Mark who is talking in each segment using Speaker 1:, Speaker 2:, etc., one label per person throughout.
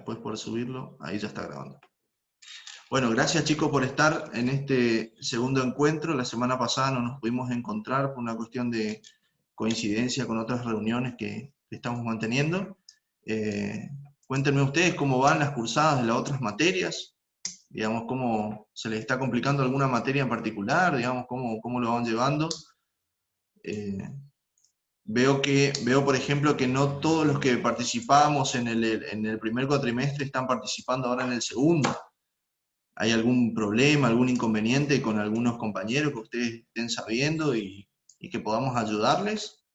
Speaker 1: después poder subirlo. Ahí ya está grabando. Bueno, gracias chicos por estar en este segundo encuentro. La semana pasada no nos pudimos encontrar por una cuestión de coincidencia con otras reuniones que estamos manteniendo. Cuéntenme ustedes cómo van las cursadas de las otras materias, digamos, cómo se les está complicando alguna materia en particular, digamos, cómo lo van llevando. Veo, por ejemplo, que no todos los que participábamos en el primer cuatrimestre están participando ahora en el segundo. ¿Hay algún problema, algún inconveniente con algunos compañeros que ustedes estén sabiendo y que podamos ayudarles?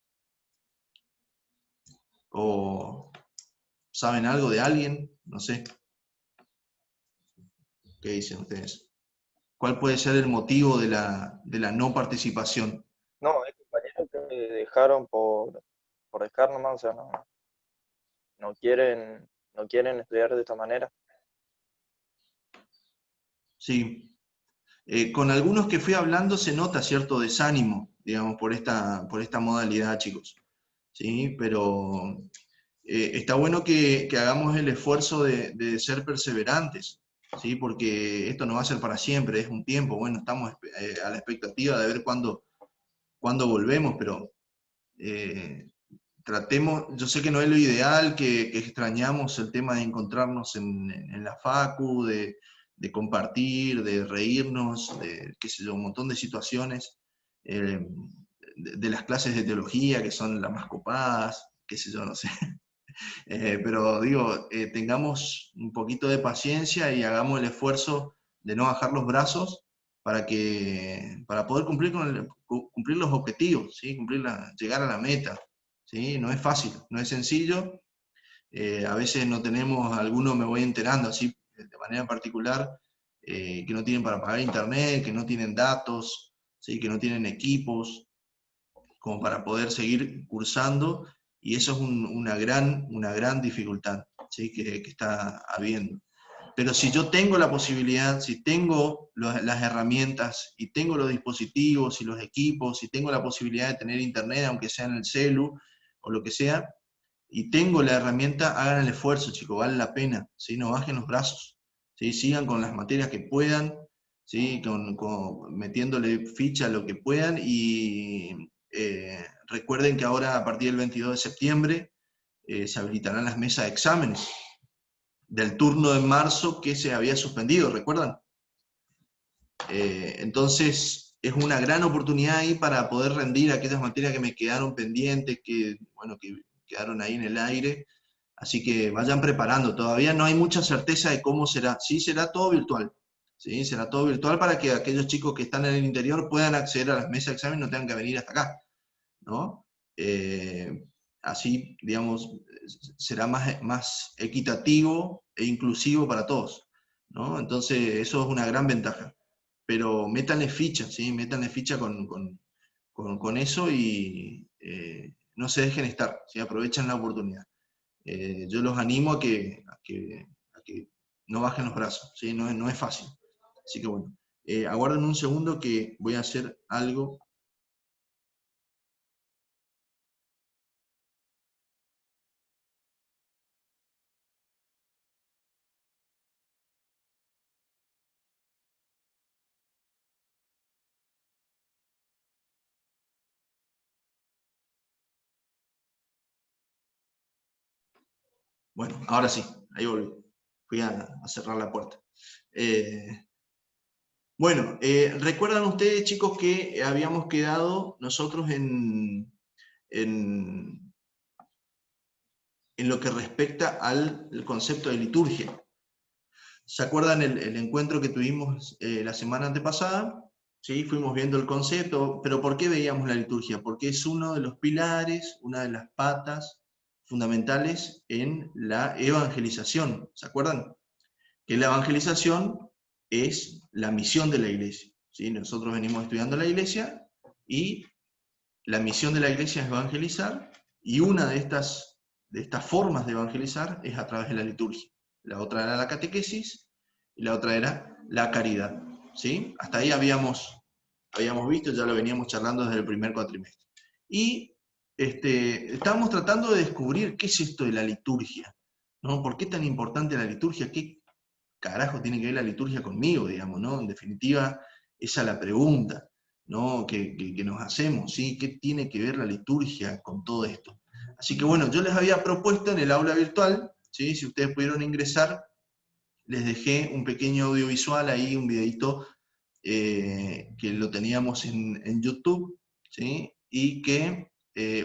Speaker 1: ¿O saben algo de alguien? No sé. ¿Qué dicen ustedes? ¿Cuál puede ser el motivo de la no participación?
Speaker 2: No, hay compañeros que dejaron por dejar nomás, o sea, no quieren estudiar de esta manera.
Speaker 1: Sí. Con algunos que fui hablando se nota cierto desánimo, digamos, por esta modalidad, chicos. ¿Sí? Pero está bueno que hagamos el esfuerzo de ser perseverantes, ¿sí? Porque esto no va a ser para siempre, es un tiempo. Bueno, estamos a la expectativa de ver cuándo volvemos, pero tratemos, yo sé que no es lo ideal, que extrañamos el tema de encontrarnos en la facu, de compartir, de reírnos, de qué sé yo, un montón de situaciones, de las clases de teología que son las más copadas, qué sé yo, no sé. Pero digo, tengamos un poquito de paciencia y hagamos el esfuerzo de no bajar los brazos para poder cumplir los objetivos, ¿sí? Llegar a la meta. ¿Sí? No es fácil, no es sencillo. A veces no tenemos, algunos me voy enterando así de manera particular, que no tienen para pagar internet, que no tienen datos, ¿sí? Que no tienen equipos como para poder seguir cursando, y eso es una gran dificultad, ¿sí? que está habiendo. Pero si yo tengo la posibilidad, si tengo las herramientas, y tengo los dispositivos y los equipos, y tengo la posibilidad de tener internet, aunque sea en el celu, o lo que sea, y tengo la herramienta, hagan el esfuerzo, chicos, vale la pena, ¿sí? No bajen los brazos, ¿sí? Sigan con las materias que puedan, ¿sí? Metiéndole ficha a lo que puedan, y recuerden que ahora, a partir del 22 de septiembre, se habilitarán las mesas de exámenes del turno de marzo que se había suspendido, ¿recuerdan? Entonces, es una gran oportunidad ahí para poder rendir aquellas materias que me quedaron pendientes, que quedaron ahí en el aire. Así que vayan preparando. Todavía no hay mucha certeza de cómo será. Sí, será todo virtual. Sí, será todo virtual para que aquellos chicos que están en el interior puedan acceder a las mesas de examen y no tengan que venir hasta acá, ¿no? Así, digamos, será más equitativo e inclusivo para todos, ¿no? Entonces, eso es una gran ventaja. Pero métanle ficha, ¿sí? Métanle ficha con eso, y no se dejen estar, ¿sí? Aprovechen la oportunidad. Yo los animo a que no bajen los brazos, ¿sí? No es fácil. Así que bueno, aguarden un segundo que voy a hacer algo. Bueno, ahora sí, ahí volví. Fui a cerrar la puerta. Bueno, ¿recuerdan ustedes, chicos, que habíamos quedado nosotros en lo que respecta al concepto de liturgia? ¿Se acuerdan el encuentro que tuvimos la semana antepasada? ¿Sí? Fuimos viendo el concepto, pero ¿por qué veíamos la liturgia? Porque es uno de los pilares, una de las patas fundamentales en la evangelización. ¿Se acuerdan? Que la evangelización es la misión de la iglesia, ¿sí? Nosotros venimos estudiando la iglesia, y la misión de la iglesia es evangelizar, y una de estas formas de evangelizar es a través de la liturgia. La otra era la catequesis, y la otra era la caridad, ¿sí? Hasta ahí habíamos visto, ya lo veníamos charlando desde el primer cuatrimestre. Y estábamos tratando de descubrir qué es esto de la liturgia, ¿no? ¿Por qué es tan importante la liturgia? ¿Qué carajo tiene que ver la liturgia conmigo, digamos, ¿no? En definitiva, esa es la pregunta, ¿no? Que nos hacemos, ¿sí? ¿Qué tiene que ver la liturgia con todo esto? Así que bueno, yo les había propuesto en el aula virtual, ¿sí? Si ustedes pudieron ingresar, les dejé un pequeño audiovisual ahí, un videito que lo teníamos en YouTube, ¿sí? Y que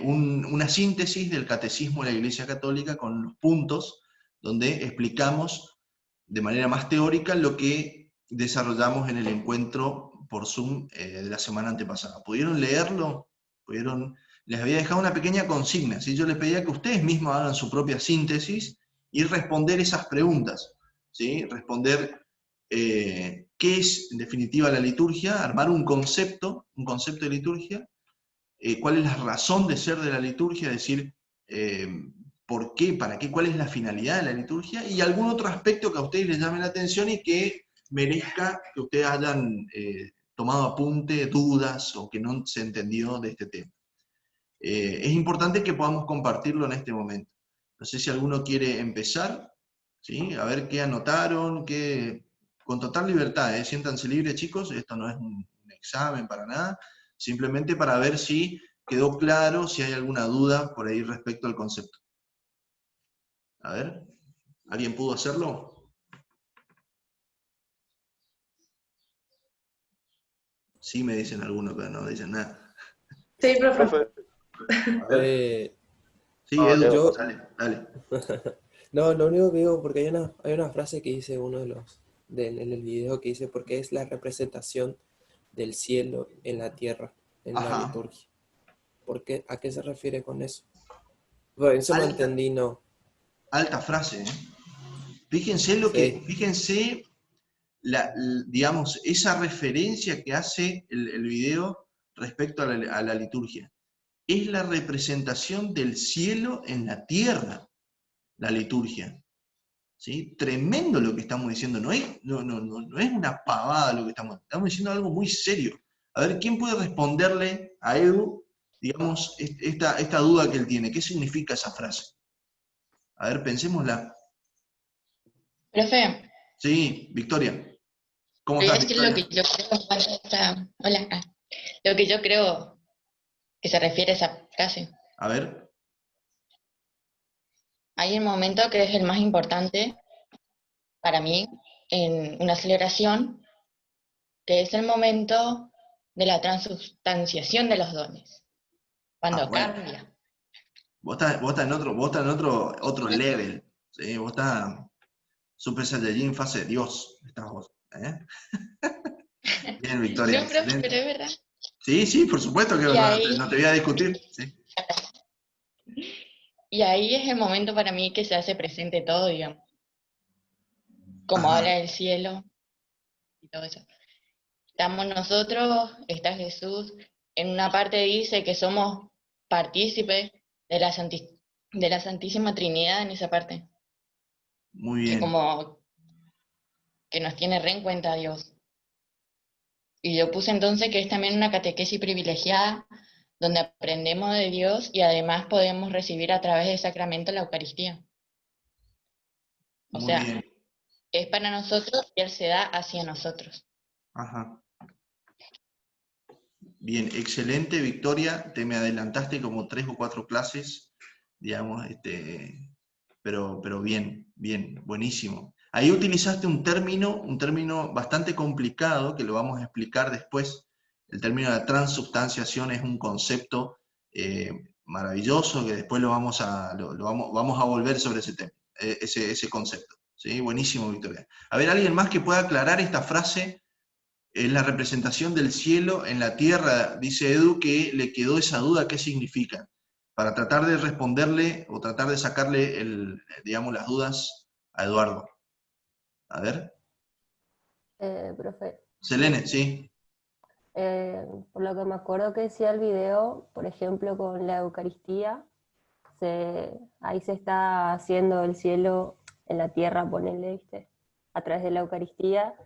Speaker 1: una síntesis del catecismo de la Iglesia Católica con los puntos donde explicamos de manera más teórica lo que desarrollamos en el encuentro por Zoom de la semana antepasada. ¿Pudieron leerlo? ¿Pudieron? Les había dejado una pequeña consigna, ¿sí? Yo les pedía que ustedes mismos hagan su propia síntesis y responder esas preguntas, ¿sí? Responder qué es en definitiva la liturgia, armar un concepto de liturgia, cuál es la razón de ser de la liturgia, es decir, eh, por qué, para qué, cuál es la finalidad de la liturgia, y algún otro aspecto que a ustedes les llame la atención y que merezca que ustedes hayan tomado apunte, dudas o que no se entendió de este tema. Es importante que podamos compartirlo en este momento. No sé si alguno quiere empezar, ¿sí? A ver qué anotaron, con total libertad, siéntanse libres, chicos, esto no es un examen para nada, simplemente para ver si quedó claro, si hay alguna duda por ahí respecto al concepto. A ver, ¿alguien pudo hacerlo? Sí, me dicen algunos, pero no dicen nada.
Speaker 3: Sí, profe.
Speaker 2: Profe,
Speaker 1: A ver, sí,
Speaker 2: no,
Speaker 1: Edu,
Speaker 2: Leo,
Speaker 1: dale, dale.
Speaker 4: No, lo único que digo, porque hay una frase que dice uno en el video que dice, porque es la representación del cielo en la tierra, en la
Speaker 1: Ajá,
Speaker 4: liturgia. ¿A qué se refiere con eso? Bueno, eso no
Speaker 1: alta,
Speaker 4: entendí, no.
Speaker 1: alta frase, ¿eh? Fíjense
Speaker 4: Sí,
Speaker 1: fíjense digamos, esa referencia que hace el video respecto a la liturgia. Es la representación del cielo en la tierra, la liturgia. ¿Sí? Tremendo lo que estamos diciendo, no es una pavada lo que estamos diciendo algo muy serio. A ver, ¿quién puede responderle a Edu, digamos, esta duda que él tiene? ¿Qué significa esa frase? A ver, pensémosla.
Speaker 3: Profe,
Speaker 1: Sí, Victoria. ¿Cómo
Speaker 3: voy a
Speaker 1: estás,
Speaker 3: decir lo
Speaker 1: Victoria?
Speaker 3: que yo creo en cuanto a Hola. Lo que yo creo que se refiere a esa frase.
Speaker 1: A ver.
Speaker 3: Hay un momento que es el más importante para mí en una celebración, que es el momento de la transubstanciación de los dones,
Speaker 1: Ah,
Speaker 3: cuando
Speaker 1: bueno.
Speaker 3: cambia.
Speaker 1: Vos estás en otro level. ¿Sí? Vos estás Super Saiyajin fase de Dios. Estás vos. ¿Eh? Bien, Victoria,
Speaker 3: No, profe, pero
Speaker 1: excelente.
Speaker 3: es verdad.
Speaker 1: Sí, sí, por supuesto que
Speaker 3: Y
Speaker 1: no,
Speaker 3: ahí,
Speaker 1: no te voy a discutir. Sí.
Speaker 3: y ahí es el momento para mí que se hace presente todo, digamos, como
Speaker 1: Ajá,
Speaker 3: habla del cielo y todo eso. Estamos nosotros, está Jesús. En una parte dice que somos partícipes de de la Santísima Trinidad en esa parte,
Speaker 1: muy
Speaker 3: que
Speaker 1: bien.
Speaker 3: como que nos tiene re en cuenta Dios. Y yo puse entonces que es también una catequesis privilegiada, donde aprendemos de Dios y además podemos recibir a través del sacramento la Eucaristía. O
Speaker 1: Muy
Speaker 3: sea,
Speaker 1: bien.
Speaker 3: es para nosotros y Él se da hacia nosotros.
Speaker 1: Ajá. Bien, excelente, Victoria. Te me adelantaste como 3 o 4 clases, digamos, pero bien, bien, buenísimo. Ahí utilizaste un término bastante complicado que lo vamos a explicar después. El término de la transubstanciación es un concepto maravilloso que después vamos a volver sobre ese tema, ese concepto. ¿Sí? Buenísimo, Victoria. A ver, ¿alguien más que pueda aclarar esta frase? Es la representación del cielo en la tierra, dice Edu, que le quedó esa duda, ¿qué significa? Para tratar de responderle o tratar de sacarle digamos, las dudas a Eduardo. A ver,
Speaker 5: Profe,
Speaker 1: Selene, sí,
Speaker 5: por lo que me acuerdo que decía el video, por ejemplo, con la Eucaristía, ahí se está haciendo el cielo en la tierra, ponele, ¿viste? A través de la Eucaristía,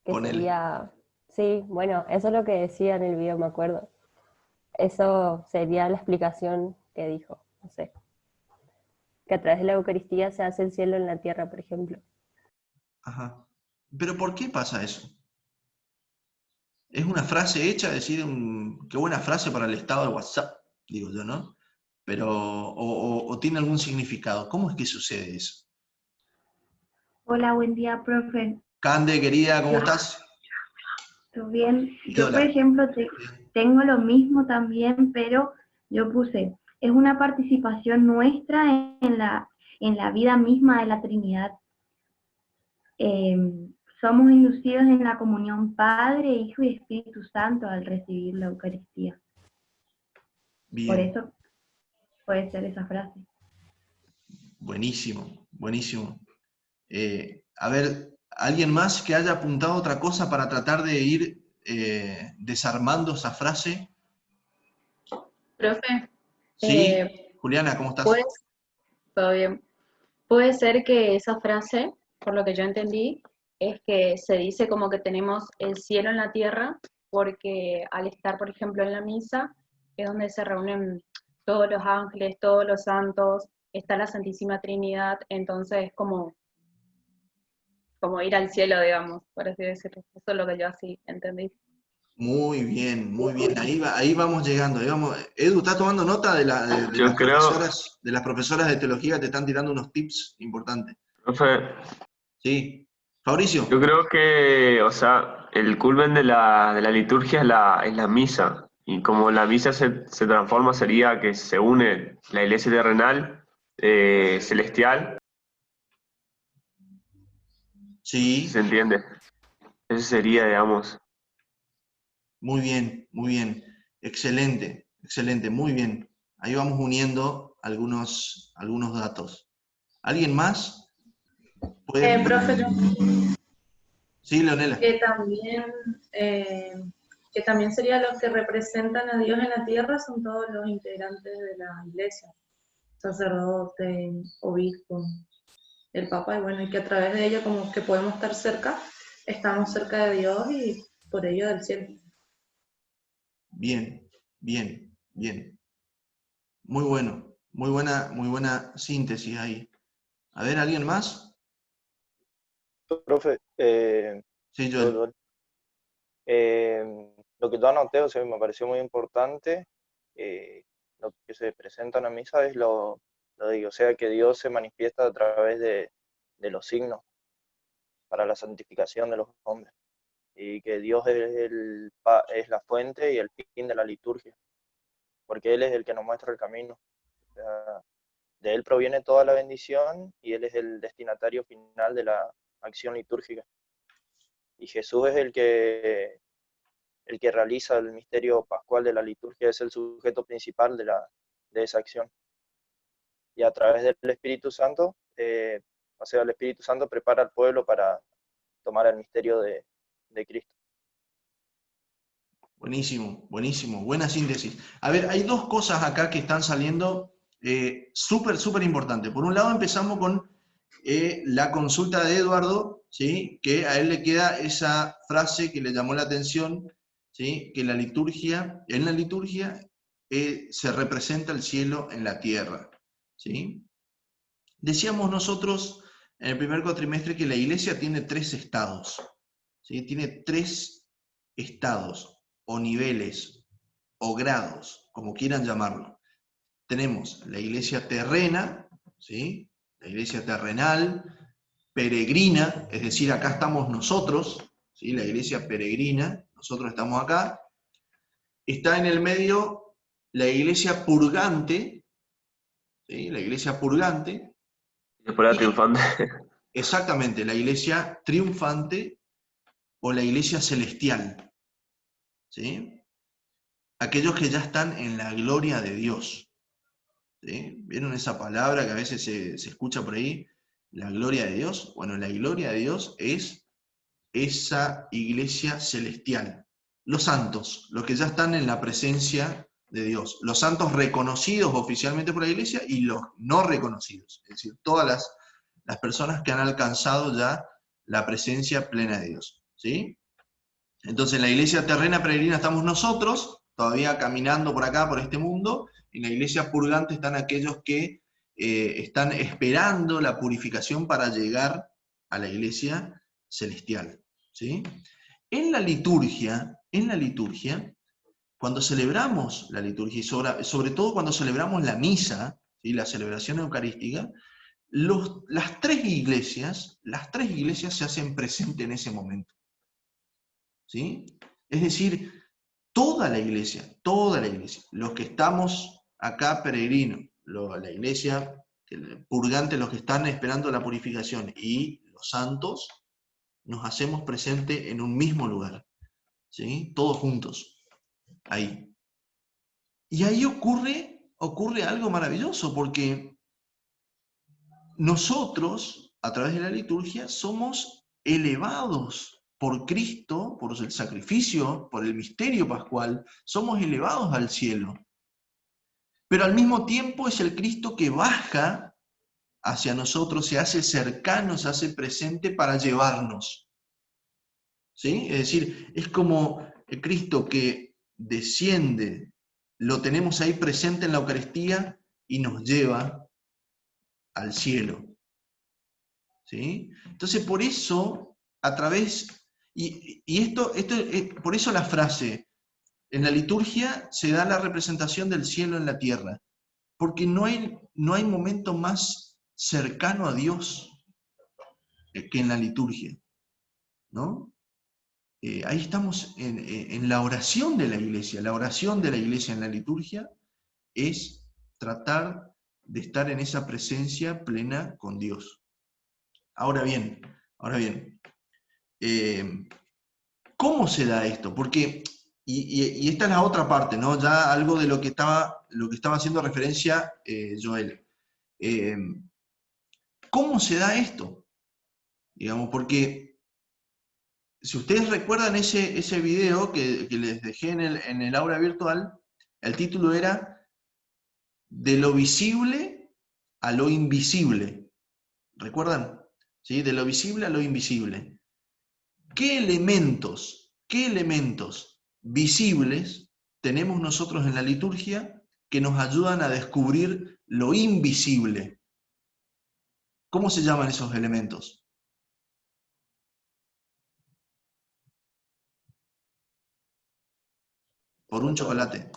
Speaker 5: que
Speaker 1: ponele.
Speaker 5: sería, sí, bueno, eso es lo que decía en el video, me acuerdo. Eso sería la explicación que dijo, no sé. que a través de la Eucaristía se hace el cielo en la tierra, por ejemplo.
Speaker 1: Ajá. Pero ¿por qué pasa eso? Es una frase hecha, decir, qué buena frase para el estado de WhatsApp, digo yo, ¿no? Pero, o tiene algún significado. ¿Cómo es que sucede eso?
Speaker 6: Hola, buen día, profe.
Speaker 1: Cande, querida, ¿cómo estás?
Speaker 6: ¿Todo bien?
Speaker 1: ¿Y
Speaker 6: Yo, por
Speaker 1: hola?
Speaker 6: ejemplo, tengo lo mismo también, pero yo puse, es una participación nuestra en la vida misma de la Trinidad. Eh, Somos inducidos en la comunión Padre, Hijo y Espíritu Santo al recibir la Eucaristía. Por
Speaker 1: Bien,
Speaker 6: eso puede ser esa frase.
Speaker 1: buenísimo, buenísimo. A ver, ¿alguien más que haya apuntado otra cosa para tratar de ir desarmando esa frase?
Speaker 7: Profe,
Speaker 1: Sí, Juliana, ¿cómo estás?
Speaker 7: pues, todo bien. Puede ser que esa frase, por lo que yo entendí, es que se dice como que tenemos el cielo en la tierra, porque al estar, por ejemplo, en la misa, es donde se reúnen todos los ángeles, todos los santos, está la Santísima Trinidad, entonces es como ir al cielo, digamos, por así decirlo. Eso es lo que yo así entendí.
Speaker 1: Muy bien, muy bien. Ahí vamos llegando. Ahí vamos. Edu, ¿estás tomando nota de
Speaker 8: Yo creo,
Speaker 1: las profesoras de teología que te están tirando unos tips importantes?
Speaker 8: profe,
Speaker 1: Sí. Fabricio.
Speaker 8: yo creo que, o sea, el culmen de la liturgia es la misa. Y como la misa se transforma, sería que se une la iglesia terrenal, celestial, si
Speaker 1: Sí,
Speaker 8: se entiende. Ese sería, digamos.
Speaker 1: muy bien, muy bien. Excelente, excelente, muy bien. Ahí vamos uniendo algunos datos. ¿Alguien más? ¿Puede?
Speaker 9: Profe,
Speaker 1: Sí, Leonela.
Speaker 9: eh, que también serían los que representan a Dios en la tierra, son todos los integrantes de la iglesia, sacerdote, obispo, el papa, y bueno, y que a través de ello como que podemos estar cerca, estamos cerca de Dios y por ello del cielo.
Speaker 1: Bien, bien, bien. Muy bueno, muy buena síntesis ahí. A ver, ¿alguien más?
Speaker 2: Profe,
Speaker 1: Sí, Joel.
Speaker 2: lo que yo anoté, o sea, me pareció muy importante, lo que se presenta en la misa es lo de, o sea, que Dios se manifiesta a través de los signos para la santificación de los hombres, y que Dios es la fuente y el fin de la liturgia, porque Él es el que nos muestra el camino. O sea, de Él proviene toda la bendición y Él es el destinatario final de la acción litúrgica. Y Jesús es el que realiza el misterio pascual de la liturgia, es el sujeto principal de esa acción. Y a través del Espíritu Santo, o sea, el Espíritu Santo prepara al pueblo para tomar el misterio de Cristo.
Speaker 1: Buenísimo, buenísimo, buena síntesis. A ver, hay dos cosas acá que están saliendo súper importantes. Por un lado empezamos con la consulta de Eduardo, ¿sí? Que a él le queda esa frase que le llamó la atención, ¿sí? Que en la liturgia se representa el cielo en la tierra, ¿sí? Decíamos nosotros en el primer cuatrimestre que la iglesia tiene tres estados, ¿sí? Tiene tres estados, o niveles, o grados, como quieran llamarlo. Tenemos la iglesia terrena, ¿sí? La iglesia terrenal, peregrina, es decir, acá estamos nosotros, ¿sí? La iglesia peregrina, nosotros estamos acá. Está en el medio la iglesia purgante, ¿sí? La iglesia purgante.
Speaker 8: Después la triunfante.
Speaker 1: Exactamente, la iglesia triunfante o la iglesia celestial, ¿sí? Aquellos que ya están en la gloria de Dios, ¿sí? ¿Vieron esa palabra que a veces se escucha por ahí? La gloria de Dios. Bueno, la gloria de Dios es esa iglesia celestial. Los santos, los que ya están en la presencia de Dios. Los santos reconocidos oficialmente por la iglesia y los no reconocidos. Es decir, todas las personas que han alcanzado ya la presencia plena de Dios, ¿sí? Entonces, en la iglesia terrena peregrina estamos nosotros, todavía caminando por acá, por este mundo. En la iglesia purgante están aquellos que están esperando la purificación para llegar a la iglesia celestial. ¿Sí? En la liturgia, cuando celebramos la liturgia, y sobre todo cuando celebramos la misa, ¿sí? La celebración eucarística, las tres iglesias se hacen presentes en ese momento. ¿Sí? Es decir, toda la iglesia, los que estamos acá peregrinos, la iglesia purgante, los que están esperando la purificación, y los santos, nos hacemos presentes en un mismo lugar, ¿sí? Todos juntos, ahí. Y ahí ocurre algo maravilloso, porque nosotros, a través de la liturgia, somos elevados por Cristo, por el sacrificio, por el misterio pascual, somos elevados al cielo. Pero al mismo tiempo es el Cristo que baja hacia nosotros, se hace cercano, se hace presente para llevarnos. ¿Sí? Es decir, es como el Cristo que desciende, lo tenemos ahí presente en la Eucaristía y nos lleva al cielo. ¿Sí? Entonces, por eso, a través, por eso la frase, en la liturgia se da la representación del cielo en la tierra, porque no hay momento más cercano a Dios que en la liturgia, ¿no? Ahí estamos en la oración de la iglesia. La oración de la iglesia en la liturgia es tratar de estar en esa presencia plena con Dios. Ahora bien, ¿cómo se da esto? Porque, y esta es la otra parte, ¿no? Ya algo de lo que estaba haciendo referencia Joel. ¿Cómo se da esto? Digamos, porque si ustedes recuerdan ese video que les dejé en el aula virtual, el título era De lo visible a lo invisible. ¿Recuerdan? ¿Sí? De lo visible a lo invisible. ¿Qué elementos visibles tenemos nosotros en la liturgia que nos ayudan a descubrir lo invisible? ¿Cómo se llaman esos elementos? Por un chocolate.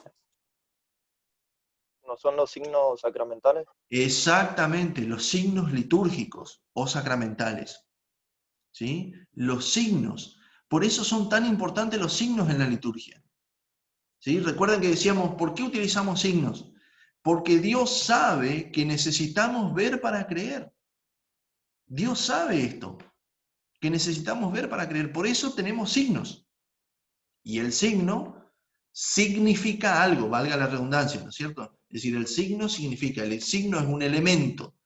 Speaker 2: ¿No son los signos sacramentales?
Speaker 1: Exactamente, los signos litúrgicos o sacramentales. ¿Sí? Los signos. Por eso son tan importantes los signos en la liturgia. ¿Sí? Recuerden que decíamos, ¿por qué utilizamos signos? Porque Dios sabe que necesitamos ver para creer. Dios sabe esto, que necesitamos ver para creer. Por eso tenemos signos. Y el signo significa algo, valga la redundancia, ¿no es cierto? Es decir, el signo es un elemento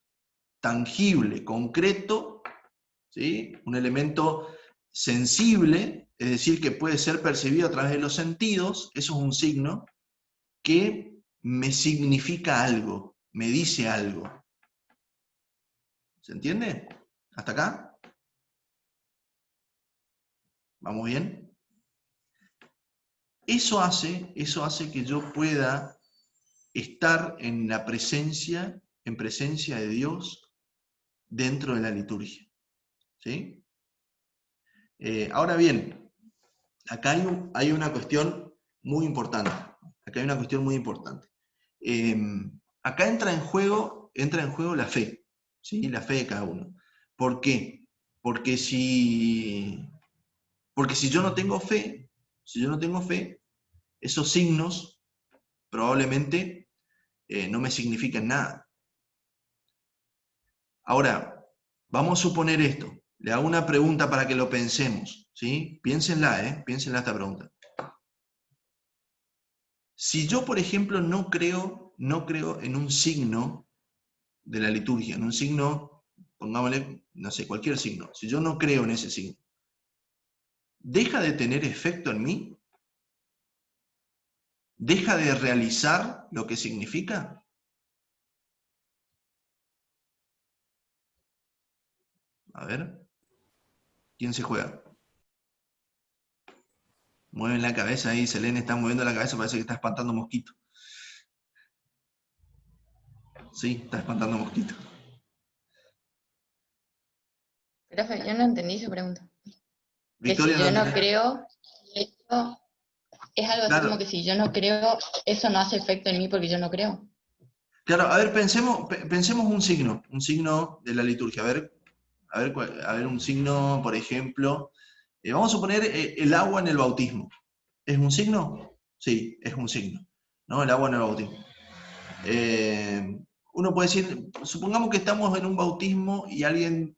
Speaker 1: tangible, concreto, ¿sí? Un elemento sensible, es decir, que puede ser percibido a través de los sentidos. Eso es un signo que me significa algo, me dice algo. ¿Se entiende? ¿Hasta acá? ¿Vamos bien? Eso hace que yo pueda estar en presencia de Dios dentro de la liturgia. ¿Sí? Ahora bien, acá hay una cuestión muy importante. Acá entra en juego la fe, ¿sí? La fe de cada uno. ¿Por qué? Porque si yo no tengo fe, esos signos probablemente no me significan nada. Ahora, vamos a suponer esto. Le hago una pregunta para que lo pensemos, ¿sí? Piénsenla esta pregunta. Si yo, por ejemplo, no creo en un signo de la liturgia, en un signo, pongámosle, no sé, cualquier signo, si yo no creo en ese signo, ¿deja de tener efecto en mí? ¿Deja de realizar lo que significa? A ver, ¿quién se juega? Mueven la cabeza ahí, Selene está moviendo la cabeza, parece que está espantando mosquitos. Sí, está espantando mosquitos.
Speaker 3: Profe, yo no entendí su pregunta. Que si
Speaker 1: Victoria, ¿no
Speaker 3: yo no
Speaker 1: entendés?
Speaker 3: creo, eso es algo así como
Speaker 1: Claro,
Speaker 3: que si yo no creo, eso no hace efecto en mí porque yo no creo.
Speaker 1: claro, a ver, pensemos un signo de la liturgia. A ver un signo, por ejemplo, vamos a suponer el agua en el bautismo. ¿Es un signo? Sí, es un signo, ¿no? El agua en el bautismo. Eh, Uno puede decir, supongamos que estamos en un bautismo y alguien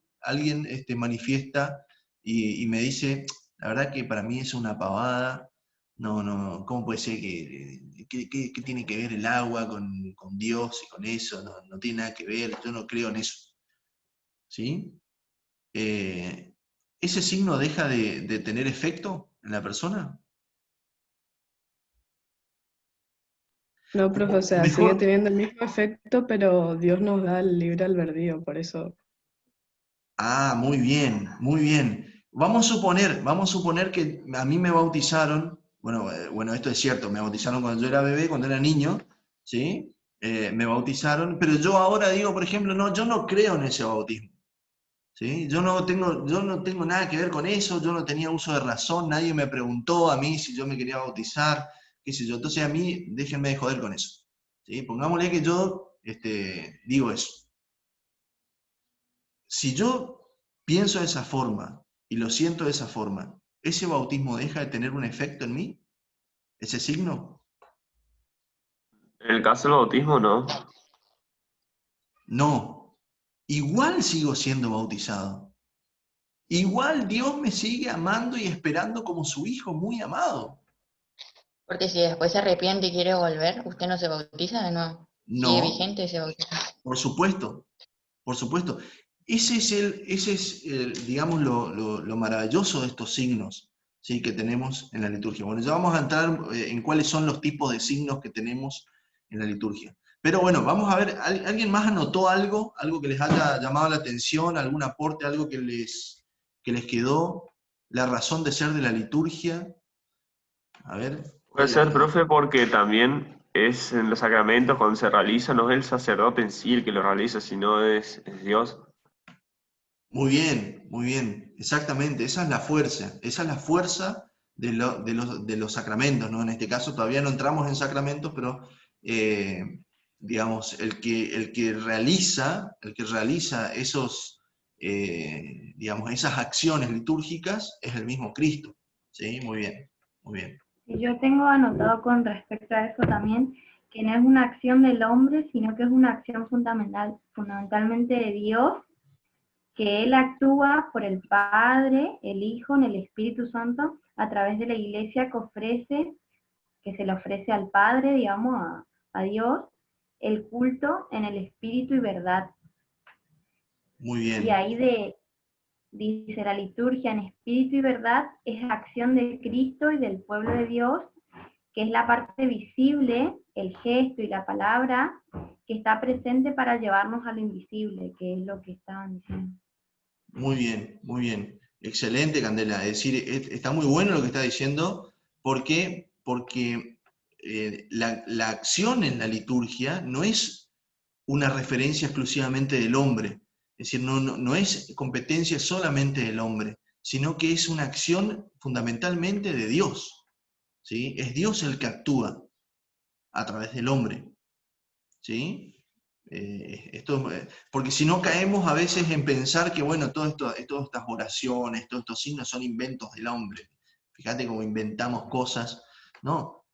Speaker 1: manifiesta y me dice, la verdad que para mí es una pavada, no, ¿cómo puede ser que tiene que ver el agua con Dios y con eso? No tiene nada que ver, yo no creo en eso, ¿sí? ¿Ese signo deja de tener efecto en la persona?
Speaker 10: No, profe, o
Speaker 1: O
Speaker 10: sea, sigue
Speaker 1: mejor,
Speaker 10: teniendo el mismo efecto, pero Dios nos da el libre albedrío, por eso.
Speaker 1: muy bien, muy bien. Vamos a suponer que a mí me bautizaron, bueno, esto es cierto, me bautizaron cuando yo era bebé, cuando era niño, ¿sí? Me bautizaron, pero yo ahora digo, por ejemplo, no, yo no creo en ese bautismo, ¿sí? Yo no tengo nada que ver con eso, yo no tenía uso de razón, nadie me preguntó a mí si yo me quería bautizar, qué sé yo. Entonces a mí, déjenme de joder con eso, ¿sí? Pongámosle que yo digo eso. Si yo pienso de esa forma y lo siento de esa forma, ¿ese bautismo deja de tener un efecto en mí? ¿Ese signo?
Speaker 8: En el caso del bautismo, no.
Speaker 1: No. Igual sigo siendo bautizado. Igual Dios me sigue amando y esperando como su hijo muy amado.
Speaker 3: Porque si después se arrepiente y quiere volver, usted no se bautiza de nuevo. Sigue
Speaker 1: No,
Speaker 3: vigente ese bautismo.
Speaker 1: por supuesto, por supuesto. Ese es digamos, lo maravilloso de estos signos, ¿sí? Que tenemos en la liturgia. Bueno, ya vamos a entrar en cuáles son los tipos de signos que tenemos en la liturgia. Pero bueno, vamos a ver, ¿alguien más anotó algo que les haya llamado la atención, algún aporte, algo que les quedó? La razón de ser de la liturgia. A ver,
Speaker 8: Puede
Speaker 1: ¿cuál
Speaker 8: ser,
Speaker 1: es?
Speaker 8: profe, porque también es en los sacramentos cuando se realiza, no es el sacerdote en sí el que lo realiza, sino es Dios.
Speaker 1: Muy bien, exactamente, esa es la fuerza de los sacramentos, ¿no? En este caso todavía no entramos en sacramentos, pero digamos, el que realiza digamos, esas acciones litúrgicas es el mismo Cristo, ¿sí? Muy bien, muy bien.
Speaker 6: Y yo tengo anotado con respecto a eso también, que no es una acción del hombre, sino que es una acción fundamentalmente de Dios, que Él actúa por el Padre, el Hijo, en el Espíritu Santo, a través de la Iglesia que se le ofrece al Padre, digamos, a Dios, el culto en el Espíritu y verdad.
Speaker 1: Muy
Speaker 6: Y
Speaker 1: bien,
Speaker 6: ahí dice la liturgia en espíritu y verdad es acción de Cristo y del pueblo de Dios, que es la parte visible, el gesto y la palabra que está presente para llevarnos a lo invisible, que es lo que estaban diciendo.
Speaker 1: muy bien, muy bien. Excelente, Candela. Es decir, está muy bueno lo que está diciendo. ¿Por qué? Porque la acción en la liturgia no es una referencia exclusivamente del hombre. Es decir, no es competencia solamente del hombre, sino que es una acción fundamentalmente de Dios, ¿sí? Es Dios el que actúa a través del hombre, ¿sí? Porque si no caemos a veces en pensar que, bueno, todas estas oraciones, todos estos signos son inventos del hombre. Fíjate cómo inventamos cosas. No,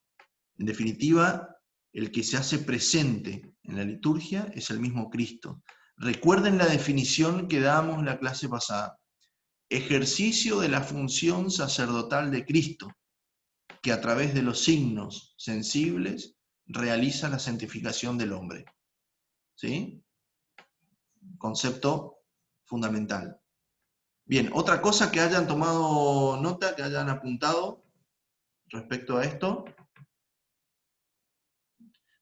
Speaker 1: en definitiva, el que se hace presente en la liturgia es el mismo Cristo. Recuerden la definición que damos en la clase pasada. Ejercicio de la función sacerdotal de Cristo, que a través de los signos sensibles realiza la santificación del hombre. ¿Sí? Concepto fundamental. Bien, otra cosa que hayan tomado nota, que hayan apuntado respecto a esto,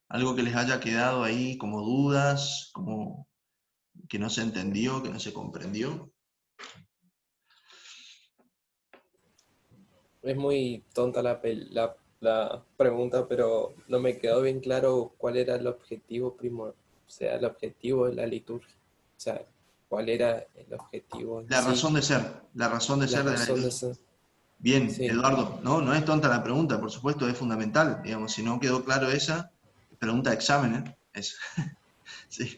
Speaker 1: algo que les haya quedado ahí como dudas, como que no se entendió, que no se comprendió.
Speaker 4: Es muy tonta la pregunta, pero no me quedó bien claro cuál era el objetivo sea el objetivo de la liturgia. O sea, ¿cuál era el objetivo en
Speaker 1: La
Speaker 4: sí?
Speaker 1: razón de ser, la razón de
Speaker 4: La
Speaker 1: ser de la
Speaker 4: razón de
Speaker 1: liturgia.
Speaker 4: ser.
Speaker 1: Bien,
Speaker 4: Sí.
Speaker 1: Eduardo, no es tonta la pregunta, por supuesto, es fundamental. Digamos, si no quedó claro esa, pregunta de examen, ¿eh? Sí.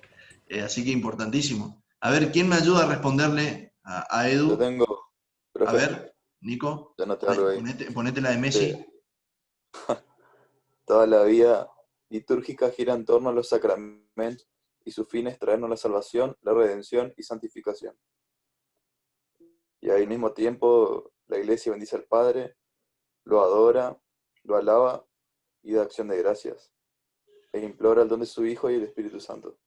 Speaker 1: Así que importantísimo. A ver, ¿quién me ayuda a responderle a Edu?
Speaker 11: Yo tengo,
Speaker 1: A
Speaker 11: profe,
Speaker 1: ver, Nico,
Speaker 11: yo noté algo ahí.
Speaker 1: ponete la de Messi.
Speaker 11: Toda la vida litúrgica gira en torno a los sacramentos y su fin es traernos la salvación, la redención y santificación. Y al mismo tiempo la Iglesia bendice al Padre, lo adora, lo alaba y da acción de gracias. E implora el don de su Hijo y el Espíritu Santo.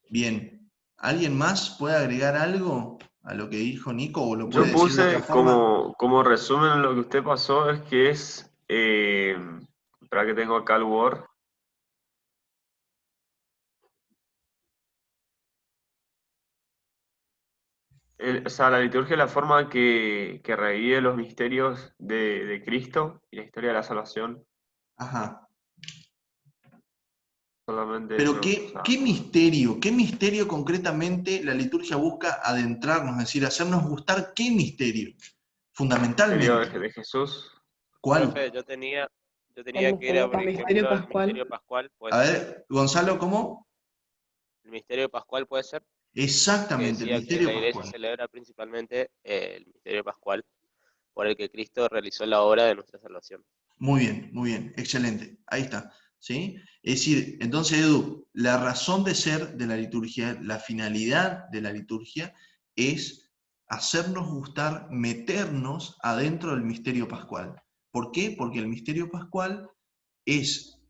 Speaker 1: Bien. ¿Alguien más puede agregar algo a lo que dijo Nico o lo puede
Speaker 8: Yo
Speaker 1: decir de otra
Speaker 8: puse
Speaker 1: forma?
Speaker 8: como resumen lo que usted pasó, es que es, espera que tengo acá el Word. O sea, la liturgia es la forma que revive los misterios de Cristo y la historia de la salvación.
Speaker 1: Ajá.
Speaker 8: Solamente
Speaker 1: Pero
Speaker 8: eso. O sea,
Speaker 1: qué misterio concretamente la liturgia busca adentrarnos, es decir, hacernos gustar qué misterio?
Speaker 8: misterio
Speaker 1: Fundamentalmente.
Speaker 8: de Jesús.
Speaker 1: ¿Cuál?
Speaker 2: Profe, yo tenía
Speaker 5: El
Speaker 2: que era,
Speaker 5: misterio
Speaker 2: por
Speaker 10: El misterio
Speaker 2: ejemplo, el
Speaker 10: pascual.
Speaker 2: misterio pascual, puede
Speaker 1: A
Speaker 2: ser.
Speaker 1: ver, Gonzalo, ¿cómo?
Speaker 2: El misterio pascual puede ser, que
Speaker 1: Exactamente, el
Speaker 2: decía que
Speaker 1: misterio
Speaker 2: la iglesia
Speaker 1: pascual.
Speaker 2: celebra principalmente el misterio pascual, por el que Cristo realizó la obra de nuestra salvación.
Speaker 1: Muy bien, excelente. Ahí está. ¿Sí? Es decir, entonces, Edu, la razón de ser de la liturgia, la finalidad de la liturgia es hacernos gustar, meternos adentro del misterio pascual. ¿Por qué? Porque el misterio pascual es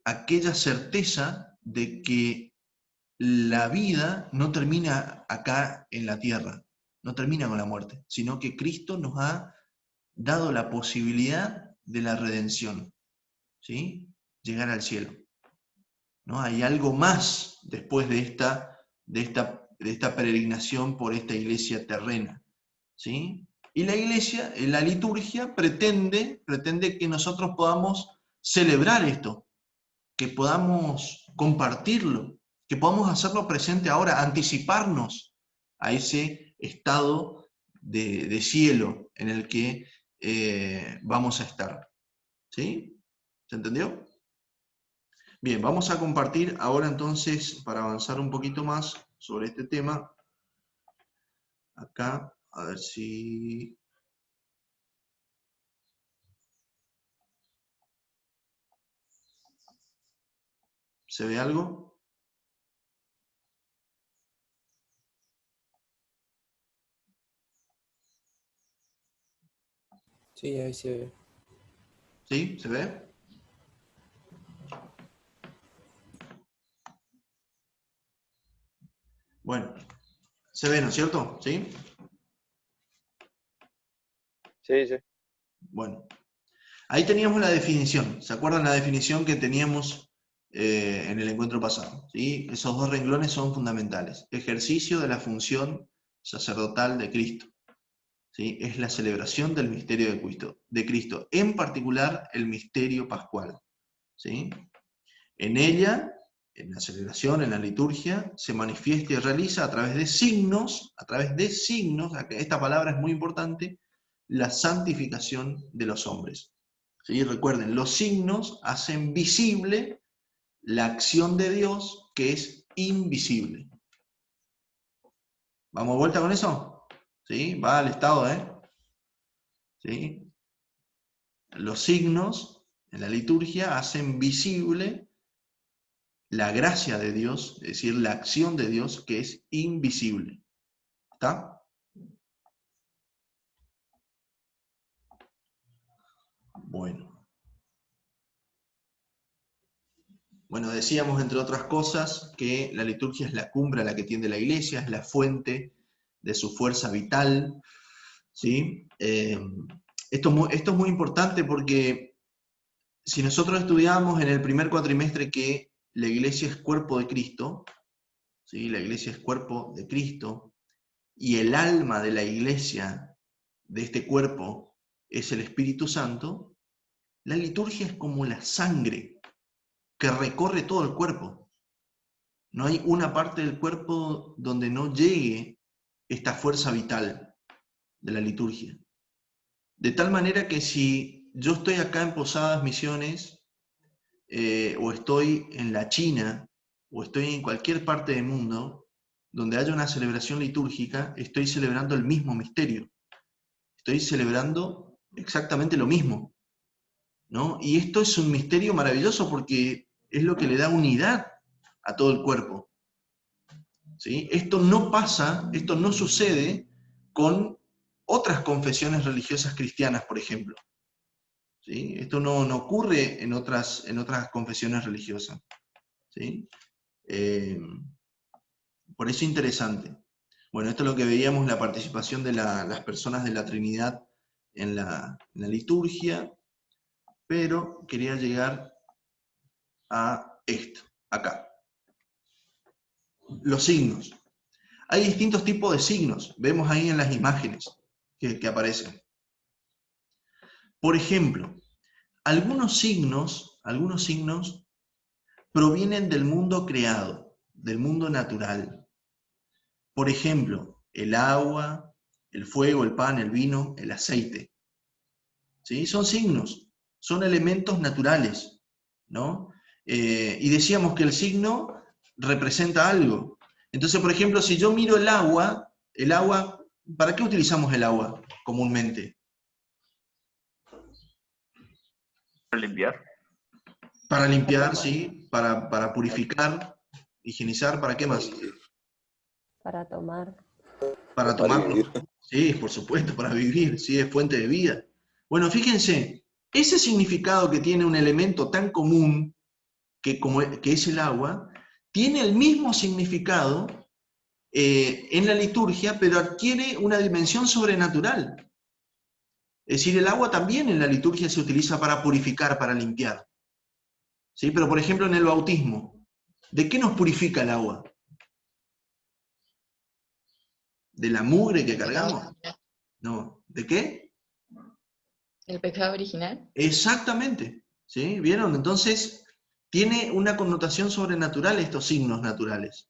Speaker 1: aquella certeza de que la vida no termina acá en la tierra, no termina con la muerte, sino que Cristo nos ha dado la posibilidad de la redención, ¿sí? Llegar al cielo. ¿No? Hay algo más después de esta peregrinación por esta iglesia terrena, ¿sí? Y la iglesia, la liturgia, pretende que nosotros podamos celebrar esto, que podamos compartirlo, que podamos hacerlo presente ahora, anticiparnos a ese estado de cielo en el que vamos a estar. ¿Sí? ¿Se entendió? Bien, vamos a compartir ahora entonces, para avanzar un poquito más sobre este tema, acá, a ver si... ¿Se ve algo?
Speaker 4: Sí, ahí se ve.
Speaker 1: ¿Sí? ¿Se ve? Bueno, se ve, ¿no es cierto? ¿Sí?
Speaker 2: Sí, sí.
Speaker 1: Bueno, ahí teníamos la definición. ¿Se acuerdan la definición que teníamos en el encuentro pasado? ¿Sí? Esos dos renglones son fundamentales. Ejercicio de la función sacerdotal de Cristo. ¿Sí? Es la celebración del misterio de Cristo, en particular el misterio pascual. ¿Sí? En ella, en la celebración, en la liturgia, se manifiesta y realiza a través de signos, esta palabra es muy importante, la santificación de los hombres. ¿Sí? Recuerden, los signos hacen visible la acción de Dios que es invisible. ¿Vamos de vuelta con eso? ¿Sí? Va al estado, ¿eh? ¿Sí? Los signos en la liturgia hacen visible la gracia de Dios, es decir, la acción de Dios que es invisible. ¿Está? Bueno. Bueno, decíamos, entre otras cosas, que la liturgia es la cumbre a la que tiende la iglesia, es la fuente de su fuerza vital. ¿Sí? Esto es muy importante porque si nosotros estudiamos en el primer cuatrimestre que la iglesia es cuerpo de Cristo, ¿sí? La iglesia es cuerpo de Cristo, y el alma de la iglesia, de este cuerpo, es el Espíritu Santo, la liturgia es como la sangre que recorre todo el cuerpo. No hay una parte del cuerpo donde no llegue esta fuerza vital de la liturgia. De tal manera que si yo estoy acá en Posadas Misiones, o estoy en la China, o estoy en cualquier parte del mundo, donde haya una celebración litúrgica, estoy celebrando el mismo misterio. Estoy celebrando exactamente lo mismo, ¿no? Y esto es un misterio maravilloso porque es lo que le da unidad a todo el cuerpo, ¿sí? Esto no pasa, esto no sucede con otras confesiones religiosas cristianas, por ejemplo. ¿Sí? Esto no ocurre en otras confesiones religiosas, ¿sí? Por eso es interesante. Bueno, esto es lo que veíamos, la participación de las personas de la Trinidad en la liturgia, pero quería llegar a esto, acá. Los signos. Hay distintos tipos de signos, vemos ahí en las imágenes que aparecen. Por ejemplo, algunos signos provienen del mundo creado, del mundo natural. Por ejemplo, el agua, el fuego, el pan, el vino, el aceite. ¿Sí? Son signos, son elementos naturales, ¿no? Y decíamos que el signo representa algo. Entonces, por ejemplo, si yo miro el agua, ¿para qué utilizamos el agua comúnmente?
Speaker 8: Para limpiar.
Speaker 1: Para limpiar, sí, para purificar, higienizar, ¿para qué más?
Speaker 5: Para tomar.
Speaker 1: Para tomar, sí, por supuesto, para vivir, sí, es fuente de vida. Bueno, fíjense, ese significado que tiene un elemento tan común que es el agua, tiene el mismo significado en la liturgia, pero adquiere una dimensión sobrenatural. Es decir, el agua también en la liturgia se utiliza para purificar, para limpiar. ¿Sí? Pero, por ejemplo, en el bautismo, ¿de qué nos purifica el agua? ¿De la mugre que cargamos? No. ¿De qué?
Speaker 3: ¿El pecado original?
Speaker 1: Exactamente. ¿Sí? ¿Vieron? Entonces, tiene una connotación sobrenatural estos signos naturales.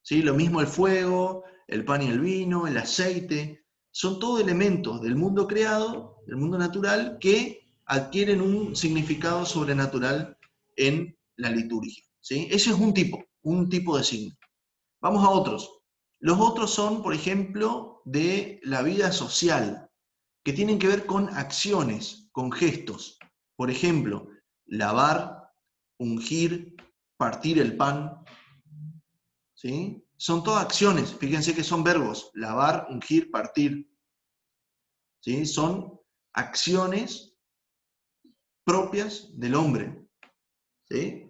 Speaker 1: ¿Sí? Lo mismo el fuego, el pan y el vino, el aceite. Son todos elementos del mundo creado, del mundo natural, que adquieren un significado sobrenatural en la liturgia. ¿Sí? Ese es un tipo de signo. Vamos a otros. Los otros son, por ejemplo, de la vida social, que tienen que ver con acciones, con gestos. Por ejemplo, lavar, ungir, partir el pan. ¿Sí? Son todas acciones, fíjense que son verbos, lavar, ungir, partir. ¿Sí? Son acciones propias del hombre. ¿Sí?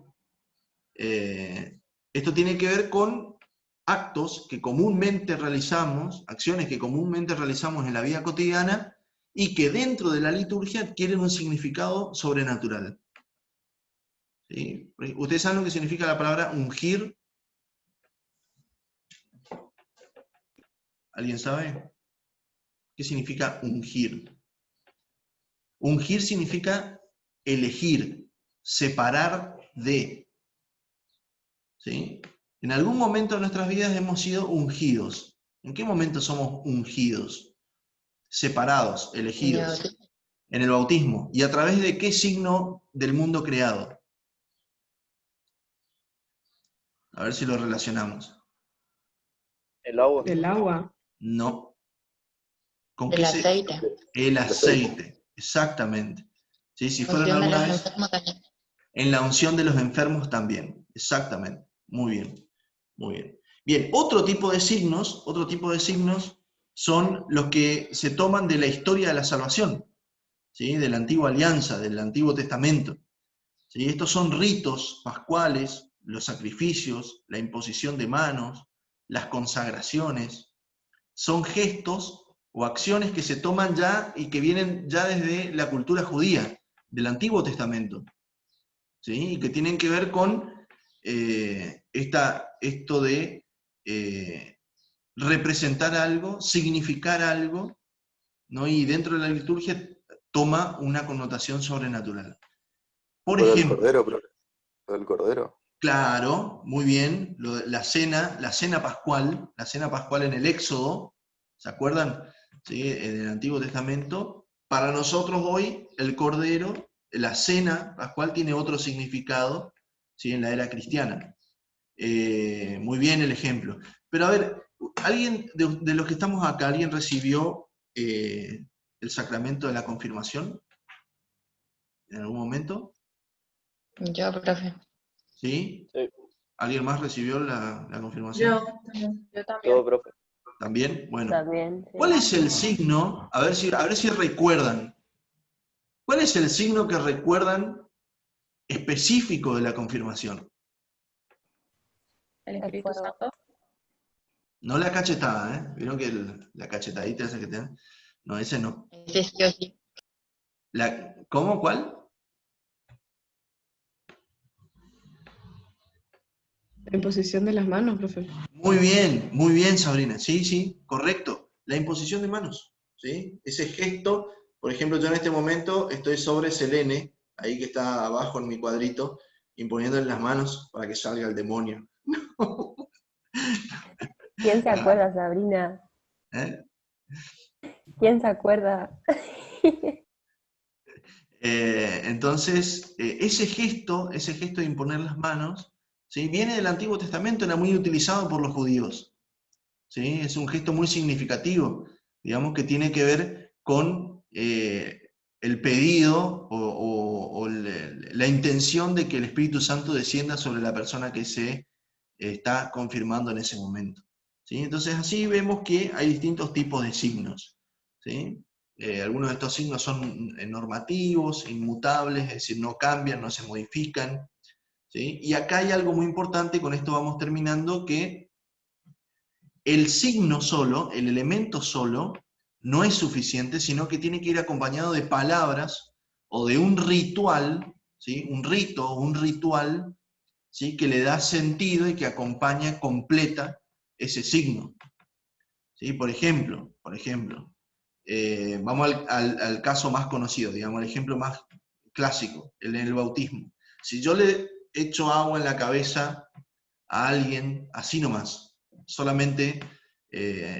Speaker 1: Esto tiene que ver con actos que comúnmente realizamos, acciones que comúnmente realizamos en la vida cotidiana y que dentro de la liturgia adquieren un significado sobrenatural. ¿Sí? ¿Ustedes saben lo que significa la palabra ungir? ¿Alguien sabe? ¿Qué significa ungir? Ungir significa elegir, separar de. ¿Sí? En algún momento de nuestras vidas hemos sido ungidos. ¿En qué momento somos ungidos? Separados, elegidos. En el bautismo. ¿Y a través de qué signo del mundo creado? A ver si lo relacionamos.
Speaker 2: El agua.
Speaker 10: El agua.
Speaker 1: No. ¿Con
Speaker 3: El aceite.
Speaker 1: El aceite, exactamente. ¿Sí? Si fueron alguna vez... En la unción de los enfermos también, exactamente. Muy bien, muy bien. Bien, otro tipo de signos son los que se toman de la historia de la salvación, ¿sí? De la antigua alianza, del Antiguo Testamento. ¿Sí? Estos son ritos pascuales, los sacrificios, la imposición de manos, las consagraciones. Son gestos o acciones que se toman ya y que vienen ya desde la cultura judía, del Antiguo Testamento. ¿Sí? Y que tienen que ver con esto de representar algo, significar algo, ¿no? Y dentro de la liturgia toma una connotación sobrenatural. Por ejemplo,
Speaker 11: ¿Lo del Cordero?
Speaker 1: Claro, muy bien. La cena pascual en el Éxodo, ¿se acuerdan? ¿Sí? En el Antiguo Testamento. Para nosotros hoy, el Cordero, la cena pascual tiene otro significado, ¿sí? En la era cristiana. Muy bien el ejemplo. Pero a ver, ¿alguien de los que estamos acá, alguien recibió el sacramento de la confirmación en algún momento?
Speaker 3: Yo, profe.
Speaker 1: ¿Sí?
Speaker 2: Sí,
Speaker 1: ¿Alguien más recibió la confirmación?
Speaker 9: Yo también.
Speaker 7: Yo también.
Speaker 2: todo, profe.
Speaker 1: ¿También? Bueno.
Speaker 5: También, sí.
Speaker 1: ¿Cuál es el signo? A ver si recuerdan. ¿Cuál es el signo que recuerdan específico de la confirmación?
Speaker 7: El
Speaker 5: El
Speaker 7: Espíritu
Speaker 5: fuego.
Speaker 7: Santo.
Speaker 1: No la cachetada, ¿eh? ¿Vieron que la cachetadita esa que tienen? No, ese no.
Speaker 3: Ese sí o sí.
Speaker 1: ¿Cómo? ¿Cuál?
Speaker 10: La imposición de las manos, profe.
Speaker 1: Muy bien, Sabrina. Sí, sí, correcto. La imposición de manos, ¿sí? Ese gesto, por ejemplo, yo en este momento estoy sobre Selene, ahí que está abajo en mi cuadrito, imponiéndole las manos para que salga el demonio.
Speaker 5: ¿Quién se acuerda, Sabrina?
Speaker 1: ¿Eh?
Speaker 5: ¿Quién se acuerda?
Speaker 1: Entonces, ese gesto de imponer las manos, ¿sí? Viene del Antiguo Testamento, era muy utilizado por los judíos. ¿Sí? Es un gesto muy significativo, digamos que tiene que ver con el pedido o la intención de que el Espíritu Santo descienda sobre la persona que se está confirmando en ese momento. ¿Sí? Entonces así vemos que hay distintos tipos de signos. ¿Sí? Algunos de estos signos son normativos, inmutables, es decir, no cambian, no se modifican. ¿Sí? Y acá hay algo muy importante, con esto vamos terminando, que el signo solo, el elemento solo, no es suficiente, sino que tiene que ir acompañado de palabras o de un ritual, ¿sí? Un rito, un ritual, ¿sí? Que le da sentido y que acompaña, completa ese signo. ¿Sí? Por ejemplo, vamos al caso más conocido, digamos, el ejemplo más clásico, el bautismo. Si yo le echo agua en la cabeza a alguien, así nomás, solamente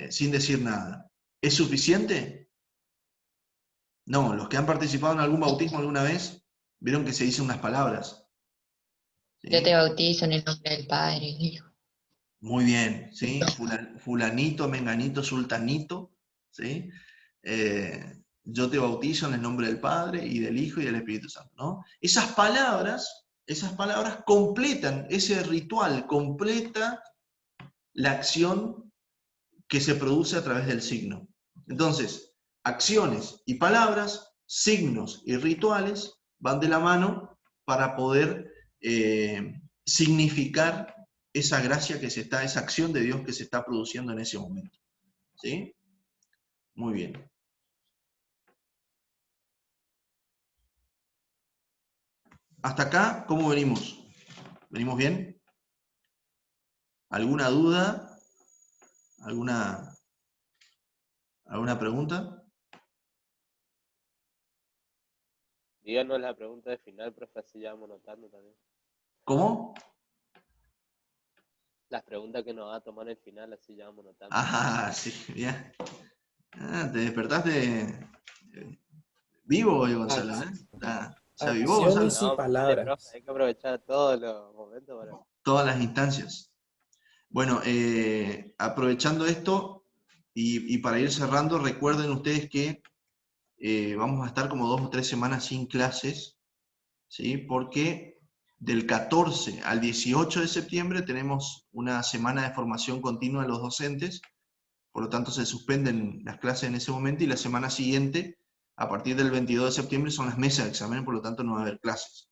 Speaker 1: sin decir nada, ¿es suficiente? No, los que han participado en algún bautismo alguna vez, vieron que se dicen unas palabras. ¿Sí?
Speaker 3: Yo te bautizo en el nombre del Padre y del Hijo.
Speaker 1: Muy bien, ¿sí? Fulanito, menganito, sultanito, ¿sí? Yo te bautizo en el nombre del Padre y del Hijo y del Espíritu Santo, ¿no? Esas palabras completan ese ritual, completa la acción que se produce a través del signo. Entonces, acciones y palabras, signos y rituales van de la mano para poder significar esa gracia que esa acción de Dios que se está produciendo en ese momento. ¿Sí? Muy bien. Hasta acá, ¿cómo venimos? ¿Venimos bien? ¿Alguna duda? ¿Alguna pregunta?
Speaker 12: Díganos la pregunta de final, profe, así ya vamos notando también.
Speaker 1: ¿Cómo?
Speaker 12: Las preguntas que nos va a tomar el final, así ya vamos notando.
Speaker 1: Ah, sí, bien. Te despertaste vivo hoy, Gonzalo, ¿eh? Se avivó, Gonzalo.
Speaker 4: Acciones y
Speaker 12: No,
Speaker 4: palabras.
Speaker 12: profe, hay que aprovechar todos los momentos para...
Speaker 1: Todas las instancias. Bueno, aprovechando esto y para ir cerrando, recuerden ustedes que vamos a estar como 2 o 3 semanas sin clases, ¿sí? Porque del 14 al 18 de septiembre tenemos una semana de formación continua de los docentes, por lo tanto se suspenden las clases en ese momento y la semana siguiente, a partir del 22 de septiembre, son las mesas de examen, por lo tanto no va a haber clases.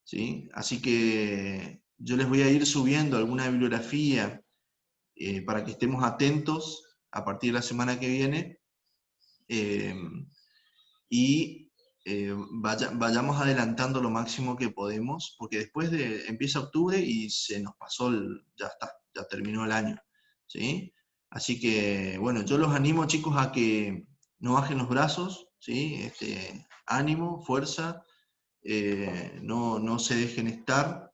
Speaker 1: ¿Sí? Así que yo les voy a ir subiendo alguna bibliografía para que estemos atentos a partir de la semana que viene y vayamos adelantando lo máximo que podemos, porque después empieza octubre y se nos pasó, ya está, ya terminó el año. ¿Sí? Así que, bueno, yo los animo, chicos, a que no bajen los brazos, ¿sí? Ánimo, fuerza, no se dejen estar,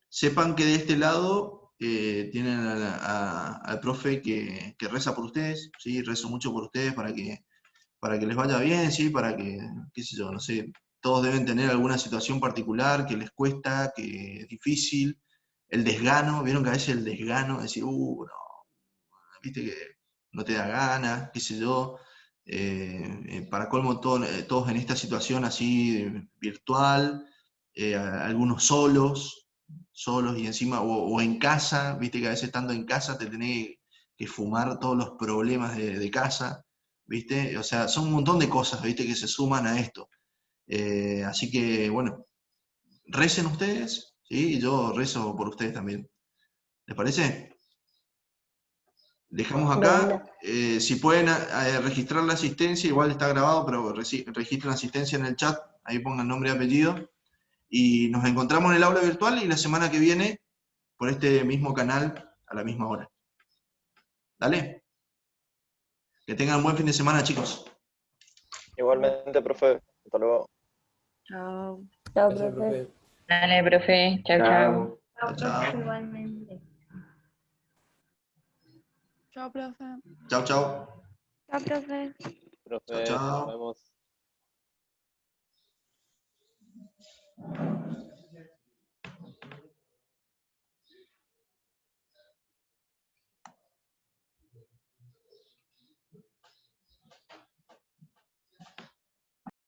Speaker 1: sepan que de este lado tienen al profe que reza por ustedes, ¿sí? Rezo mucho por ustedes para que les vaya bien, ¿sí? Para que, qué sé yo, no sé, todos deben tener alguna situación particular que les cuesta, que es difícil, el desgano, vieron que a veces el desgano, decir, no, viste que no te da ganas, qué sé yo, para colmo todos en esta situación así virtual, algunos solos y encima, o en casa, viste que a veces estando en casa te tenés que fumar todos los problemas de casa, viste, o sea, son un montón de cosas, viste, que se suman a esto. Así que, bueno, recen ustedes, ¿sí? Y yo rezo por ustedes también. ¿Les parece? Dejamos
Speaker 5: De
Speaker 1: acá,
Speaker 5: una.
Speaker 1: si pueden registrar la asistencia, igual está grabado, pero registren asistencia en el chat, ahí pongan nombre y apellido, y nos encontramos en el aula virtual y la semana que viene por este mismo canal a la misma hora. ¿Dale? Que tengan un buen fin de semana, chicos.
Speaker 2: Igualmente, profe. Hasta luego.
Speaker 10: Chao.
Speaker 5: Chao,
Speaker 4: Gracias,
Speaker 5: profe.
Speaker 4: profe.
Speaker 3: Dale, profe. Chao, chao.
Speaker 6: Chao,
Speaker 1: Chao.
Speaker 6: profe, igualmente.
Speaker 10: Chao, profe.
Speaker 1: Chao, chao.
Speaker 13: Chao, profe.
Speaker 1: Chao,
Speaker 12: Profe, nos
Speaker 1: chao.
Speaker 12: vemos.